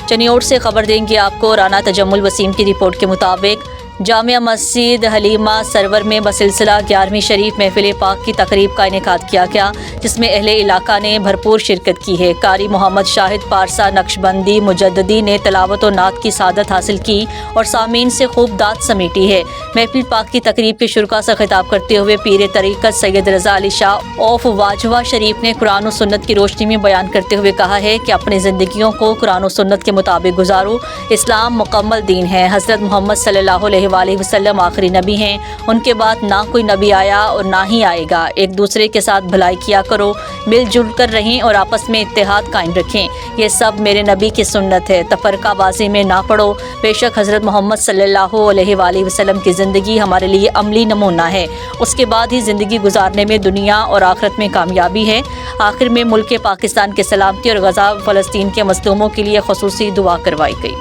चनियोट से खबर देंगे आपको। राना तजम्मुल वसीम की रिपोर्ट के मुताबिक जामिया मस्जिद हलीमा सरवर में बसिलसिला 11वीं शरीफ महफिल पाक की तकरीब का इनेकाद किया गया, जिसमें अहले इलाका ने भरपूर शिरकत की है। कारी मोहम्मद शाहिद पारसा नक्शबंदी मुजद्ददी ने तलावत और नात की सादत हासिल की और सामीन से खूब दात समेटी है। महफिल पाक की तकरीब के शुरका से खिताब करते हुए पीर तरीक़त सैयद रज़ा अली शाह ऑफ वाजवा शरीफ ने कुरान और सुन्नत की रोशनी में बयान करते हुए कहा है कि अपनी ज़िंदगियों को कुरान और सुन्नत के मुताबिक गुजारो। इस्लाम मुकम्मल दीन है। हज़रत मोहम्मद सल्लल्लाहु अलैहि वसल्लम आखिरी नबी हैं। उनके बाद ना कोई नबी आया और ना ही आएगा। एक दूसरे के साथ भलाई किया करो, मिलजुल कर रहें और आपस में इत्तेहाद कायम रखें। ये सब मेरे नबी की सुन्नत है। तफरकाबाजी में ना पड़ो। बेशक हज़रत मोहम्मद सल्लल्लाहु अलैहि वसल्लम की ज़िंदगी हमारे लिए अमली नमूना है। उसके बाद ही ज़िंदगी गुजारने में दुनिया और आखिरत में कामयाबी है। आखिर में मुल्क पाकिस्तान के सलामती और गज़ा फ़लस्तीन के मज़लूमों के लिए ख़ुसूसी दुआ करवाई गई।